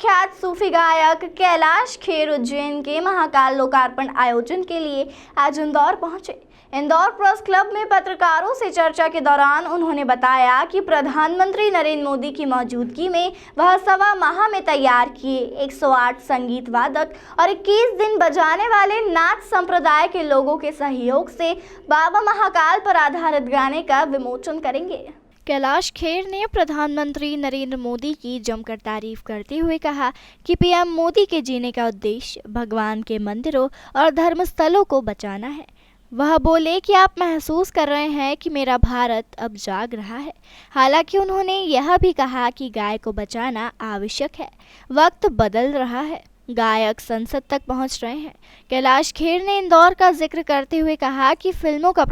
प्रख्यात सूफी गायक कैलाश खेर उज्जैन के महाकाल लोकार्पण आयोजन के लिए आज इंदौर पहुंचे। इंदौर प्रेस क्लब में पत्रकारों से चर्चा के दौरान उन्होंने बताया कि प्रधानमंत्री नरेंद्र मोदी की मौजूदगी में वह सवा माह में तैयार किए 108 संगीत वादक और 21 दिन बजाने वाले नाथ संप्रदाय के लोगों के सहयोग से बाबा महाकाल पर आधारित गाने का विमोचन करेंगे। कैलाश खेर ने प्रधानमंत्री नरेंद्र मोदी की जमकर तारीफ करते हुए कहा कि पीएम मोदी के जीने का उद्देश्य भगवान के मंदिरों और धर्मस्थलों को बचाना है। वह बोले कि आप महसूस कर रहे हैं कि मेरा भारत अब जाग रहा है। हालांकि उन्होंने यह भी कहा कि गाय को बचाना आवश्यक है, वक्त बदल रहा है, गायक संसद तक पहुंच रहे हैं। कैलाश खेर ने इंदौर का जिक्र करते हुए कहा कि फिल्मों का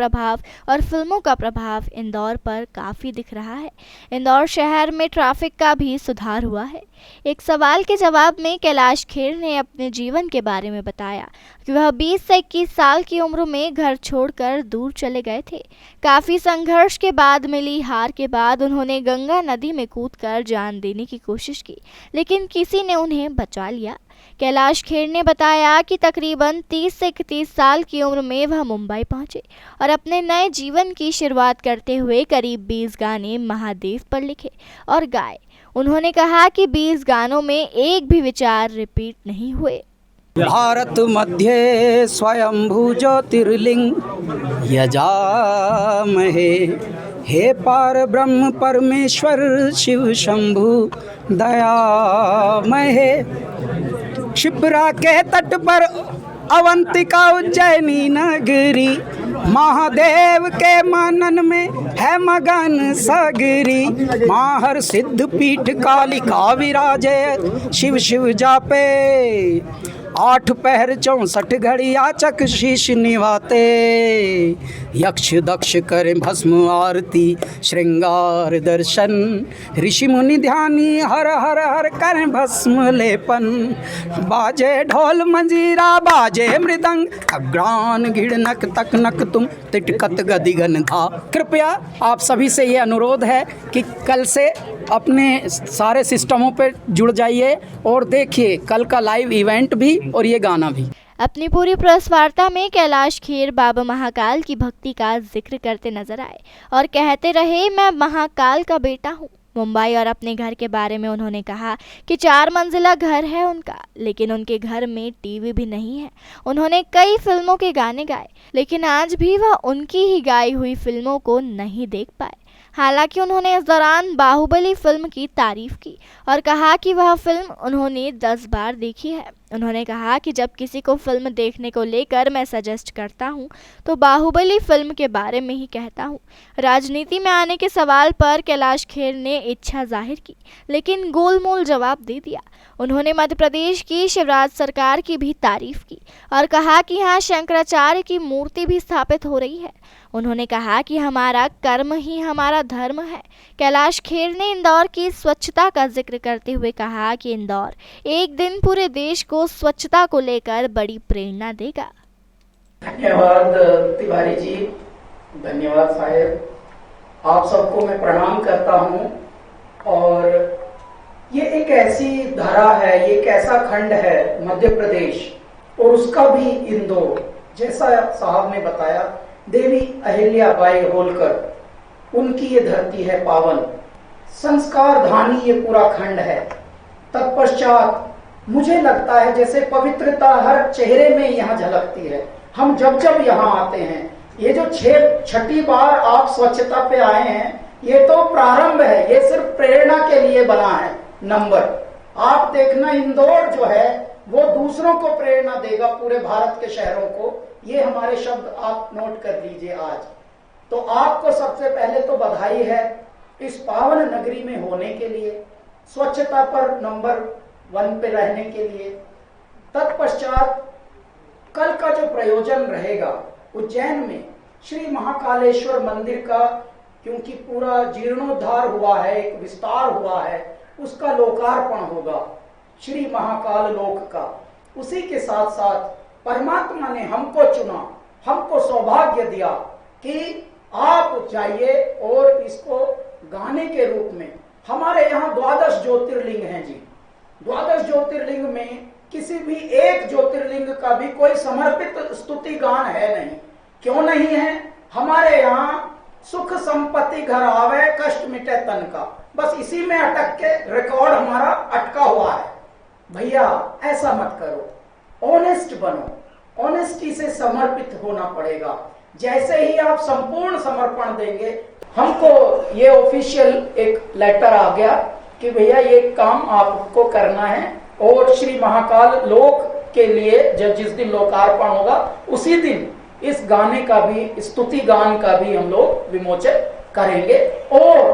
प्रभाव इंदौर पर काफ़ी दिख रहा है। इंदौर शहर में ट्रैफिक का भी सुधार हुआ है। एक सवाल के जवाब में कैलाश खेर ने अपने जीवन के बारे में बताया कि वह 20 से 21 साल की उम्र में घर छोड़कर दूर चले गए थे। काफ़ी संघर्ष के बाद मिली हार के बाद उन्होंने गंगा नदी में कूदकर जान देने की कोशिश की, लेकिन किसी ने उन्हें बचा लिया। कैलाश खेर ने बताया कि तकरीबन 30 से 31 साल की उम्र में वह मुंबई पहुंचे और अपने नए जीवन की शुरुआत करते हुए करीब 20 गाने महादेव पर लिखे और गाए। उन्होंने कहा कि 20 गानों में एक भी विचार रिपीट नहीं हुए। भारत मध्य स्वयंभू ज्योतिर्लिंग यजामहे, हे पार ब्रह्म परमेश्वर शिव शंभु दयामहे। क्षिप्रा के तट पर अवंतिका उज्जैनी नगरी, महादेव के मनन में है मगन सगरी। माहर सिद्ध पीठ कालिका विराजे, शिव शिव जापे 8 पहर 64 घड़ी आचक शीश निवाते। यक्ष दक्ष करें भस्म आरती श्रृंगार दर्शन, ऋषि मुनि ध्यानी हर हर हर करें भस्म लेपन। बाजे ढोल मंजीरा बाजे मृदंग, अग्रान घिड़नक तक नक तुम तिटकत गदिगन धा। कृपया आप सभी से ये अनुरोध है कि कल से अपने सारे सिस्टमों पर जुड़ जाइए और देखिए कल का लाइव इवेंट भी और ये गाना भी। अपनी पूरी प्रेस वार्ता में कैलाश खेर बाबा महाकाल की भक्ति का जिक्र करते नजर आए और कहते रहे, मैं महाकाल का बेटा हूँ। मुंबई और अपने घर के बारे में उन्होंने कहा कि 4 मंजिला घर है उनका, लेकिन उनके घर में टीवी भी नहीं है। उन्होंने कई फिल्मों के गाने गाए, लेकिन आज भी वह उनकी ही गाई हुई फिल्मों को नहीं देख पाए। हालांकि उन्होंने इस दौरान बाहुबली फिल्म की तारीफ की और कहा कि वह फिल्म उन्होंने 10 बार देखी है। उन्होंने कहा कि जब किसी को फिल्म देखने को लेकर मैं सजेस्ट करता हूं तो बाहुबली फिल्म के बारे में ही कहता हूं। राजनीति में आने के सवाल पर कैलाश खेर ने इच्छा जाहिर की, लेकिन गोलमोल जवाब दे दिया। उन्होंने मध्य प्रदेश की शिवराज सरकार की भी तारीफ की और कहा कि यहाँ शंकराचार्य की मूर्ति भी स्थापित हो रही है। उन्होंने कहा कि हमारा कर्म ही हमारा धर्म है। कैलाश खेर ने इंदौर की स्वच्छता का जिक्र करते हुए कहा कि इंदौर एक दिन पूरे देश को स्वच्छता को लेकर बड़ी प्रेरणा देगा। धन्यवाद तिवारी जी, धन्यवाद साहेब। आप सबको मैं प्रणाम करता हूं। और ये एक ऐसी धरा है, ये एक ऐसा खंड है मध्य प्रदेश और उसका भी इंदौर, जैसा साहब ने बताया देवी अहिल्याबाई होलकर, उनकी ये धरती है पावन, संस्कार धानी ये पूरा खंड है। तत्पश्चात मुझे लगता है जैसे पवित्रता हर चेहरे में यहाँ झलकती है। हम जब जब यहाँ आते हैं, ये जो 6ठी बार आप स्वच्छता पे आए हैं, ये तो प्रारंभ है, ये सिर्फ प्रेरणा के लिए बना है नंबर। आप देखना इंदौर जो है वो दूसरों को प्रेरणा देगा, पूरे भारत के शहरों को। ये हमारे शब्द आप नोट कर लीजिए आज। तो आपको सबसे पहले तो बधाई है इस पावन नगरी में होने के लिए, स्वच्छता पर नंबर 1 पे रहने के लिए। तत्पश्चात कल का जो प्रयोजन रहेगा उज्जैन में श्री महाकालेश्वर मंदिर का, क्योंकि पूरा जीर्णोद्धार हुआ है, एक विस्तार हुआ है, उसका लोकार्पण होगा श्री महाकाल लोक का। उसी के साथ साथ परमात्मा ने हमको चुना, हमको सौभाग्य दिया कि आप जाइए और इसको गाने के रूप में। हमारे यहाँ 12 ज्योतिर्लिंग हैं जी, द्वादश ज्योतिर्लिंग में किसी भी एक ज्योतिर्लिंग का भी कोई समर्पित स्तुति गान है नहीं। क्यों नहीं है? हमारे यहाँ सुख संपत्ति घर आवे, कष्ट मिटे तन का, बस इसी में अटक के रिकॉर्ड हमारा अटका हुआ है। भैया ऐसा मत करो, ऑनेस्ट बनो, ऑनेस्टी से समर्पित होना पड़ेगा। जैसे ही आप संपूर्ण समर्पण देंगे, हमको ये ऑफिशियल एक लेटर आ गया कि भैया ये काम आपको करना है, और श्री महाकाल लोक के लिए जब जिस दिन लोकार्पण होगा उसी दिन इस गाने का भी, स्तुति गान का भी हम लोग विमोचन करेंगे। और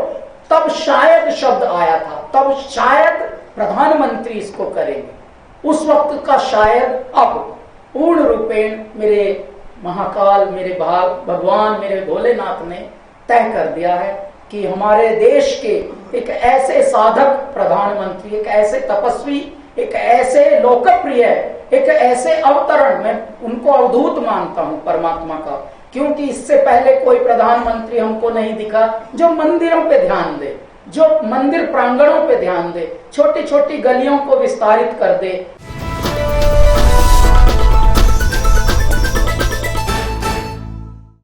तब शायद शब्द आया था, तब शायद प्रधानमंत्री इसको करेंगे। उस वक्त का शायद अब पूर्ण रूपेण मेरे महाकाल, मेरे भगवान, मेरे भोलेनाथ ने तय कर दिया है कि हमारे देश के एक ऐसे साधक प्रधानमंत्री, एक ऐसे तपस्वी, एक ऐसे लोकप्रिय, एक ऐसे अवतरण, मैं उनको अवधूत मानता हूं परमात्मा का, क्योंकि इससे पहले कोई प्रधानमंत्री हमको नहीं दिखा जो मंदिरों पे ध्यान दे, जो मंदिर प्रांगणों पे ध्यान दे, छोटी छोटी गलियों को विस्तारित कर दे,